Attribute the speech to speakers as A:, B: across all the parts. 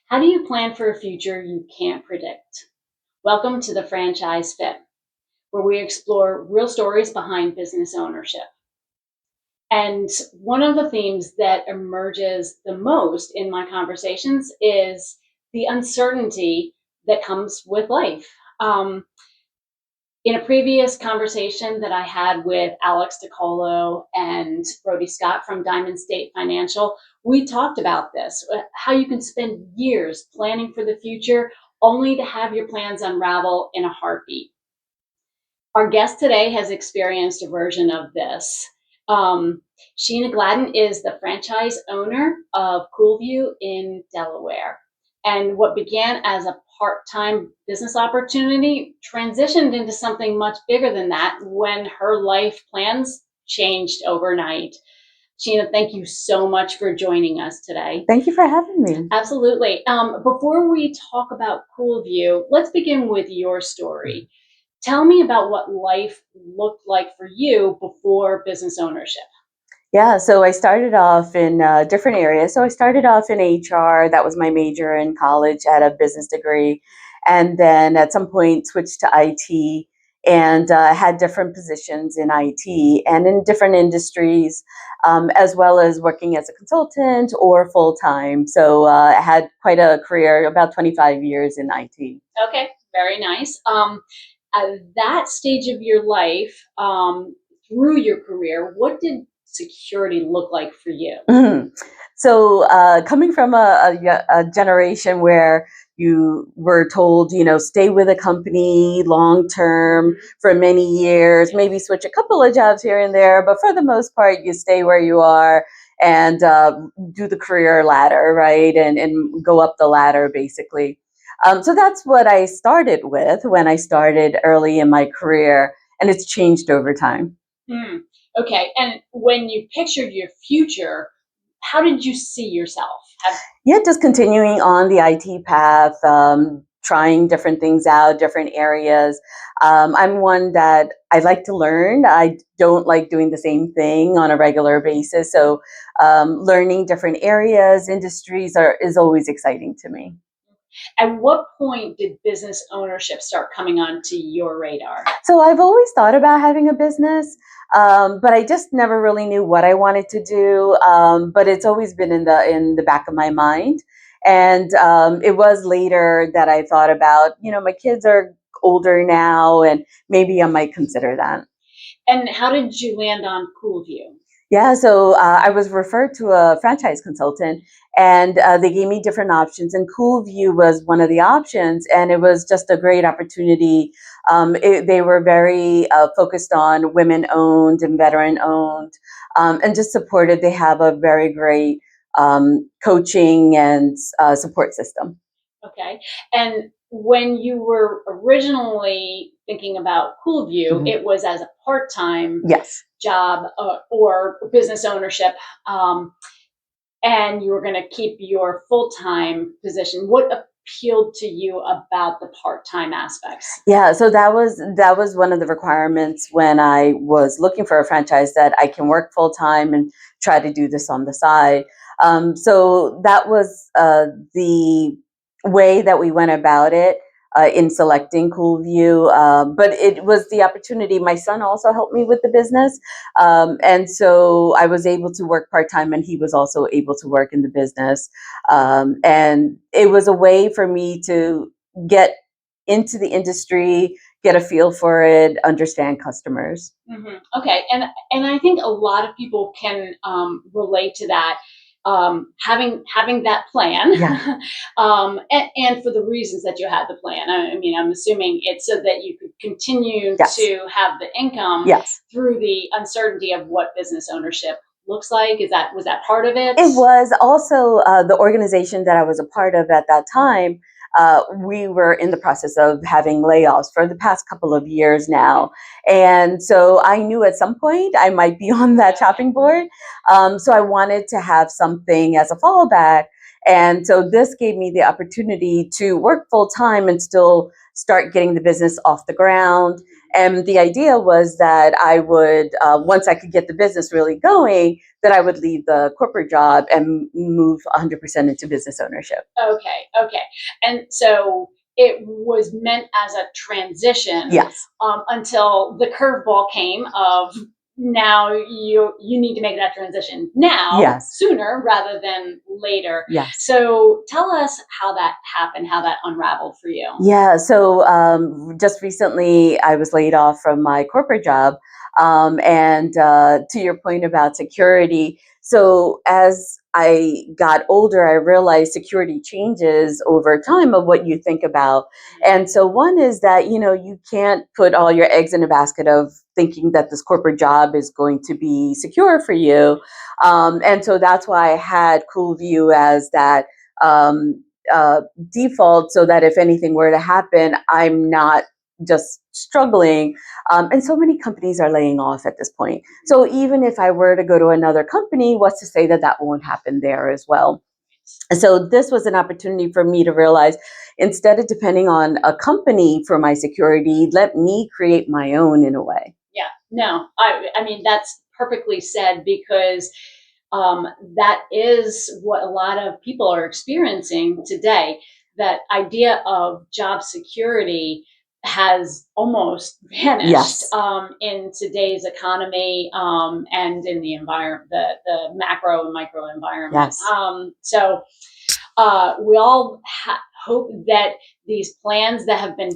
A: How do you plan for a future you can't predict? Welcome to the Franchise Fit, where we explore real stories behind business ownership. And one of the themes that emerges the most in my conversations is the uncertainty that comes with life. In a previous conversation that I had with Alex DiColo and Brody Scott from Diamond State Financial, we talked about this, how you can spend years planning for the future only to have your plans unravel in a heartbeat. Our guest today has experienced a version of this. Sheena Gladden is the franchise owner of CoolVu in Delaware. And what began as a part-time business opportunity transitioned into something much bigger than that when her life plans changed overnight. Sheena, thank you so much for joining us today.
B: Thank you for having me.
A: Absolutely. Before we talk about CoolVu, let's begin with your story. Tell me about what life looked like for you before business ownership.
B: Yeah, so I started off in different areas. So I started off in HR. That was my major in college. I had a business degree. And then at some point switched to IT and had different positions in IT and in different industries, as well as working as a consultant or full time. So I had quite a career, about 25 years in IT.
A: Okay, very nice. At that stage of your life, through your career, what did security look like for you?
B: Mhm. So, coming from a generation where you were told, stay with a company long term for many years, maybe switch a couple of jobs here and there, but for the most part, you stay where you are and do the career ladder, right? And go up the ladder, basically. So that's what I started with when I started early in my career, and it's changed over time.
A: Hmm. Okay, and when you pictured your future, how did you see yourself?
B: Yeah, just continuing on the IT path, trying different things out, different areas. I'm one that I like to learn. I don't like doing the same thing on a regular basis. So, learning different areas, industries is always exciting to me.
A: At what point did business ownership start coming onto your radar?
B: So I've always thought about having a business, but I just never really knew what I wanted to do. But it's always been in the back of my mind, and it was later that I thought about, my kids are older now, and maybe I might consider that.
A: And how did you land on CoolVu?
B: Yeah, so I was referred to a franchise consultant, and they gave me different options, and CoolVu was one of the options, and it was just a great opportunity. They were very focused on women-owned and veteran-owned, and just supported. They have a very great coaching and support system.
A: Okay. And when you were originally thinking about CoolVu, it was as a part-time
B: Yes.
A: job or business ownership, and you were going to keep your full-time position. What appealed to you about the part-time aspects?
B: Yeah, so that was one of the requirements when I was looking for a franchise, that I can work full time and try to do this on the side. So that was the way that we went about it in selecting CoolVu. But it was the opportunity. My son also helped me with the business, and so I was able to work part time, and he was also able to work in the business. And it was a way for me to get into the industry, get a feel for it, understand customers.
A: Okay, and I think a lot of people can relate to that. Having that plan,
B: Yeah.
A: and for the reasons that you had the plan. I mean, I'm assuming it's so that you could continue
B: Yes.
A: to have the income
B: Yes.
A: through the uncertainty of what business ownership looks like. Was that part of it?
B: It was also the organization that I was a part of at that time. We were in the process of having layoffs for the past couple of years now. And so I knew at some point I might be on that chopping board. So I wanted to have something as a fallback. And so this gave me the opportunity to work full time and still start getting the business off the ground. And the idea was that I would, once I could get the business really going, that I would leave the corporate job and move 100% into business ownership.
A: Okay. And so it was meant as a transition.
B: Yes.
A: Until the curveball came of now you need to make that transition now,
B: Yes.
A: sooner rather than later.
B: Yes.
A: So tell us how that happened, how that unraveled for you.
B: Yeah. So just recently, I was laid off from my corporate job. And to your point about security, so as I got older, I realized security changes over time of what you think about. And so one is that, you can't put all your eggs in a basket of thinking that this corporate job is going to be secure for you. And so that's why I had CoolVu as that um, default, so that if anything were to happen, I'm not just struggling. And so many companies are laying off at this point. So even if I were to go to another company, what's to say that that won't happen there as well? And so this was an opportunity for me to realize, instead of depending on a company for my security, let me create my own in a way.
A: Yeah, no, I mean, that's perfectly said, because that is what a lot of people are experiencing today. That idea of job security has almost vanished.
B: Yes.
A: In today's economy, and in the environment, the macro and micro environment.
B: Yes.
A: So we all hope that these plans that have been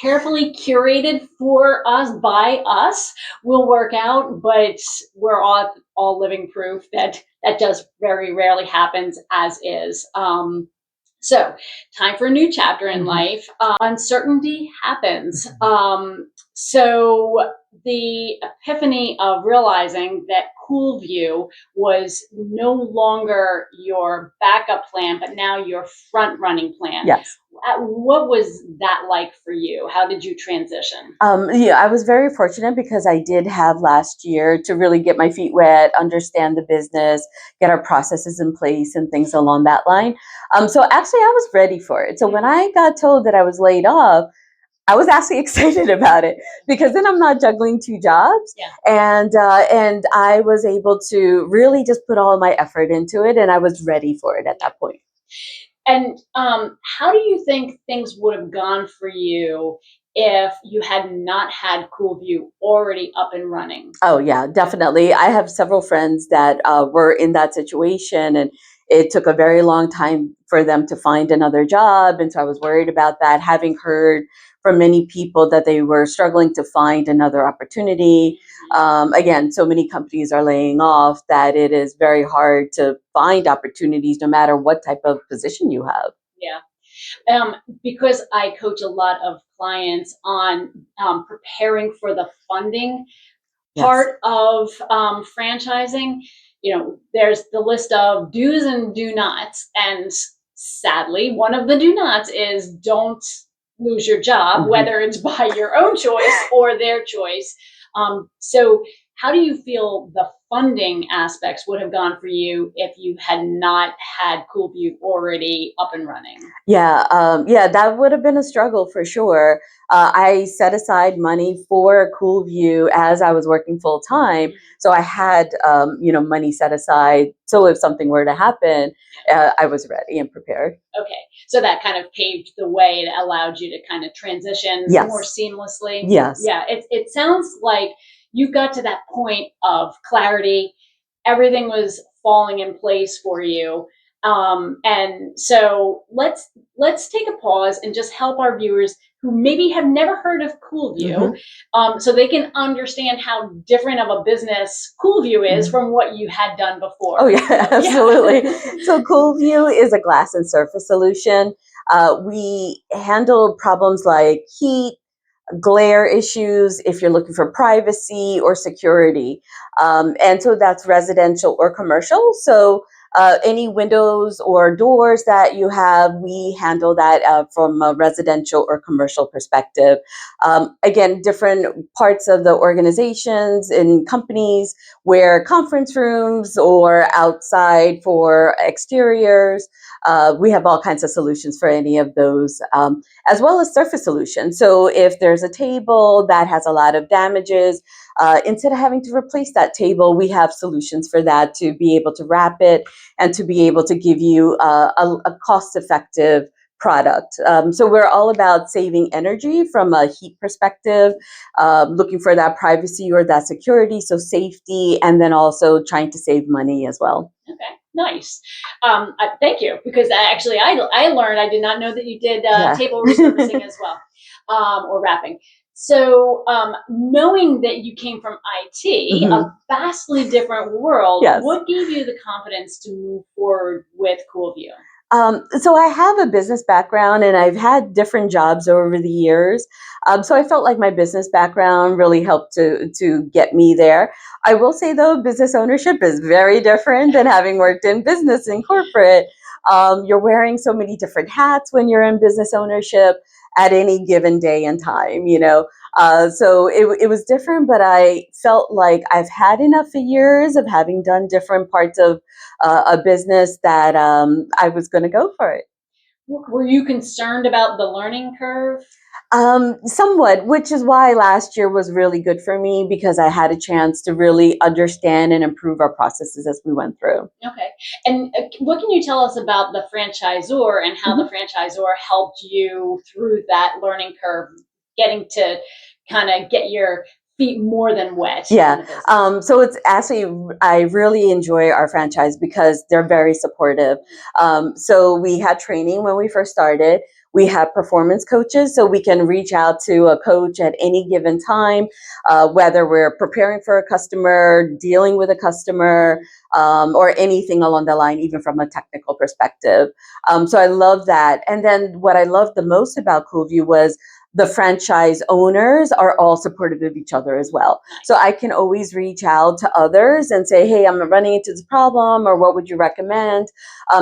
A: carefully curated for us by us will work out, but we're all living proof that that just very rarely happens as is. So, time for a new chapter in life. Uncertainty happens. So, the epiphany of realizing that CoolVu was no longer your backup plan, but now your front running plan.
B: Yes.
A: What was that like for you? How did you transition?
B: Yeah, I was very fortunate because I did have last year to really get my feet wet, understand the business, get our processes in place and things along that line. So actually, I was ready for it. So when I got told that I was laid off, I was actually excited about it, because then I'm not juggling two jobs.
A: Yeah.
B: And I was able to really just put all of my effort into it, and I was ready for it at that point.
A: And how do you think things would have gone for you if you had not had CoolVu already up and running?
B: Oh, yeah, definitely. I have several friends that were in that situation, and it took a very long time for them to find another job. And so I was worried about that, having heard from many people that they were struggling to find another opportunity. Again, so many companies are laying off that it is very hard to find opportunities no matter what type of position you have.
A: Yeah. Because I coach a lot of clients on preparing for the funding part of franchising. There's the list of do's and do nots, and sadly, one of the do nots is don't lose your job, whether it's by your own choice or their choice. So, how do you feel the funding aspects would have gone for you if you had not had CoolVu already up and running?
B: Yeah, that would have been a struggle for sure. I set aside money for CoolVu as I was working full time, so I had money set aside. So if something were to happen, I was ready and prepared.
A: Okay, so that kind of paved the way. It allowed you to kind of transition more seamlessly.
B: Yes.
A: Yeah, it sounds like you got to that point of clarity. Everything was falling in place for you. And so let's take a pause and just help our viewers who maybe have never heard of CoolVu, so they can understand how different of a business CoolVu is from what you had done before.
B: Oh yeah, absolutely. So CoolVu is a glass and surface solution. We handle problems like heat, glare issues, if you're looking for privacy or security. And so that's residential or commercial. So any windows or doors that you have, we handle that from a residential or commercial perspective. Again, different parts of the organizations and companies where conference rooms or outside for exteriors, we have all kinds of solutions for any of those, as well as surface solutions. So if there's a table that has a lot of damages, instead of having to replace that table, we have solutions for that to be able to wrap it and to be able to give you a cost-effective product. So we're all about saving energy from a heat perspective, looking for that privacy or that security, so safety, and then also trying to save money as well.
A: Okay, nice. Thank you, because I learned, I did not know that you did table resurfacing as well, or wrapping. So knowing that you came from IT, a vastly different world,
B: Yes.
A: What gave you the confidence to move forward with CoolVu?
B: So I have a business background and I've had different jobs over the years. So I felt like my business background really helped to get me there. I will say though, business ownership is very different than having worked in business and corporate. You're wearing so many different hats when you're in business ownership at any given day and time, you know. So it was different, but I felt like I've had enough years of having done different parts of a business that I was going to go for it.
A: Were you concerned about the learning curve?
B: Somewhat, which is why last year was really good for me because I had a chance to really understand and improve our processes as we went through.
A: Okay. And what can you tell us about the franchisor and how the franchisor helped you through that learning curve, getting to kind of get your feet more than wet?
B: Yeah. So it's actually, I really enjoy our franchise because they're very supportive. So we had training when we first started. We have performance coaches, so we can reach out to a coach at any given time, whether we're preparing for a customer, dealing with a customer, or anything along the line, even from a technical perspective. So I love that. And then what I loved the most about CoolVu was the franchise owners are all supportive of each other as well. So I can always reach out to others and say, hey, I'm running into this problem, or what would you recommend?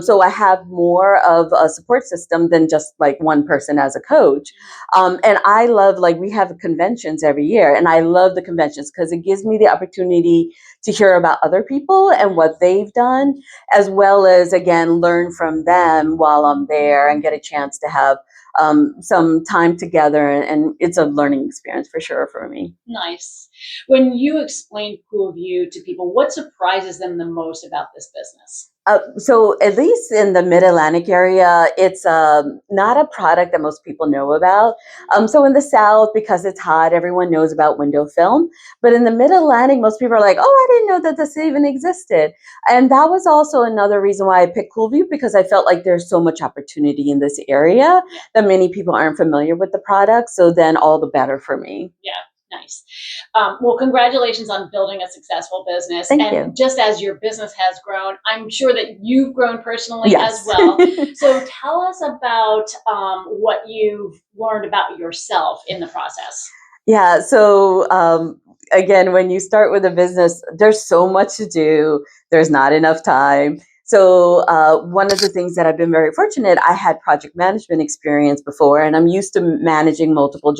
B: So I have more of a support system than just like one person as a coach. And I love, like, we have conventions every year, and I love the conventions because it gives me the opportunity to hear about other people and what they've done, as well as, again, learn from them while I'm there and get a chance to have some time together, and it's a learning experience for sure for me.
A: Nice. When you explain CoolVu to people, what surprises them the most about this business?
B: So at least in the Mid-Atlantic area, it's not a product that most people know about. So in the South, because it's hot, everyone knows about window film. But in the Mid-Atlantic, most people are like, oh, I didn't know that this even existed. And that was also another reason why I picked CoolVu, because I felt like there's so much opportunity in this area that many people aren't familiar with the product. So then all the better for me.
A: Yeah. Nice. Well, congratulations on building a successful business.
B: Thank you.
A: Just as your business has grown, I'm sure that you've grown personally as well. So tell us about what you've learned about yourself in the process.
B: Yeah. So again, when you start with a business, there's so much to do. There's not enough time. So one of the things that I've been very fortunate, I had project management experience before, and I'm used to managing multiple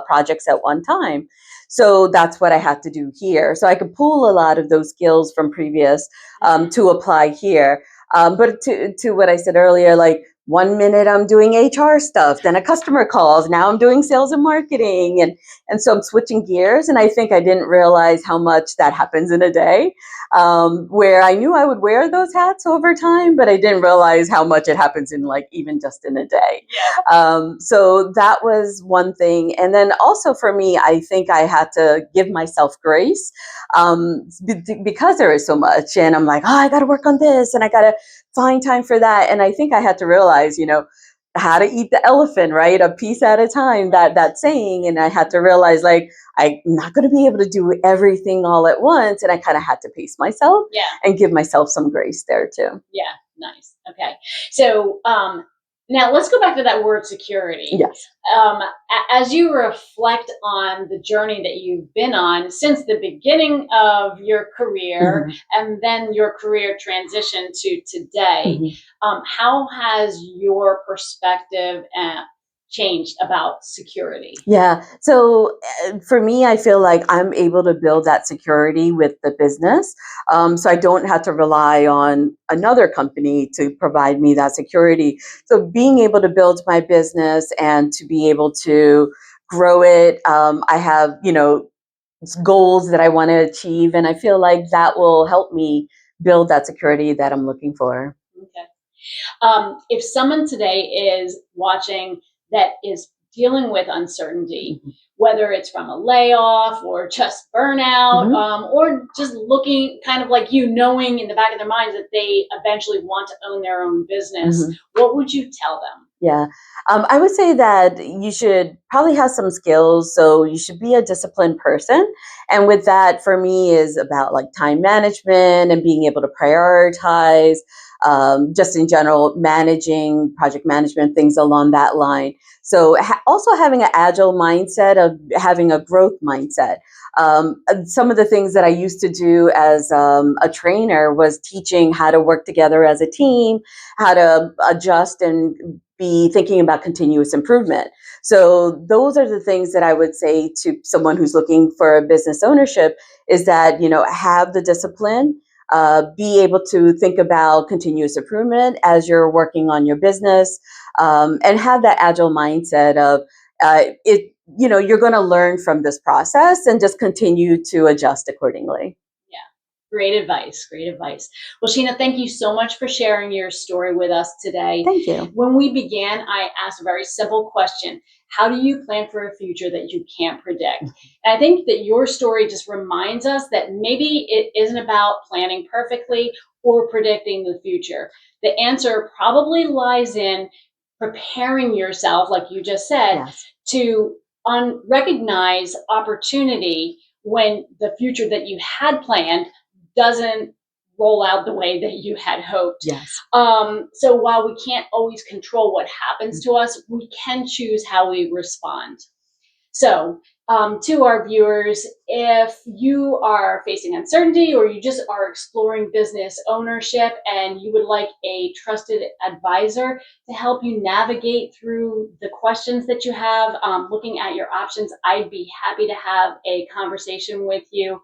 B: projects at one time. So that's what I had to do here. So I could pull a lot of those skills from previous to apply here. But to what I said earlier, like, 1 minute I'm doing HR stuff, then a customer calls, now I'm doing sales and marketing. And so I'm switching gears. And I think I didn't realize how much that happens in a day, where I knew I would wear those hats over time, but I didn't realize how much it happens in, like, even just in a day. So that was one thing. And then also for me, I think I had to give myself grace because there is so much. And I'm like, oh, I got to work on this and I got to find time for that. And I think I had to realize, how to eat the elephant, right? A piece at a time, that saying. And I had to realize, like, I'm not going to be able to do everything all at once. And I kind of had to pace myself and give myself some grace there too.
A: Yeah. Nice. Okay. So, Now, let's go back to that word security.
B: Yes.
A: As you reflect on the journey that you've been on since the beginning of your career and then your career transition to today, how has your perspective changed about security?
B: Yeah. So for me, I feel like I'm able to build that security with the business. So I don't have to rely on another company to provide me that security. So being able to build my business and to be able to grow it, I have, goals that I want to achieve. And I feel like that will help me build that security that I'm looking for.
A: Okay. If someone today is watching that is dealing with uncertainty, whether it's from a layoff or just burnout, or just looking kind of like you, knowing in the back of their minds that they eventually want to own their own business, what would you tell them?
B: Yeah. I would say that you should probably have some skills. So you should be a disciplined person. And with that, for me, is about like time management and being able to prioritize, just in general, managing project management, things along that line. So also having an agile mindset of having a growth mindset. Some of the things that I used to do as a trainer was teaching how to work together as a team, how to adjust and be thinking about continuous improvement. So those are the things that I would say to someone who's looking for a business ownership is that, have the discipline, be able to think about continuous improvement as you're working on your business, and have that agile mindset of you're going to learn from this process and just continue to adjust accordingly.
A: Great advice. Great advice. Well, Sheena, thank you so much for sharing your story with us today.
B: Thank you.
A: When we began, I asked a very simple question. How do you plan for a future that you can't predict? And I think that your story just reminds us that maybe it isn't about planning perfectly or predicting the future. The answer probably lies in preparing yourself, like you just said, to recognize opportunity when the future that you had planned doesn't roll out the way that you had hoped.
B: Yes.
A: So while we can't always control what happens to us, we can choose how we respond. So to our viewers, if you are facing uncertainty or you just are exploring business ownership and you would like a trusted advisor to help you navigate through the questions that you have, looking at your options, I'd be happy to have a conversation with you.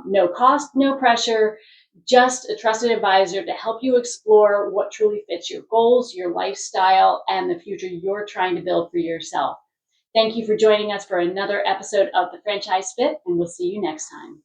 A: No cost, no pressure, just a trusted advisor to help you explore what truly fits your goals, your lifestyle, and the future you're trying to build for yourself. Thank you for joining us for another episode of the Franchise Fit, and we'll see you next time.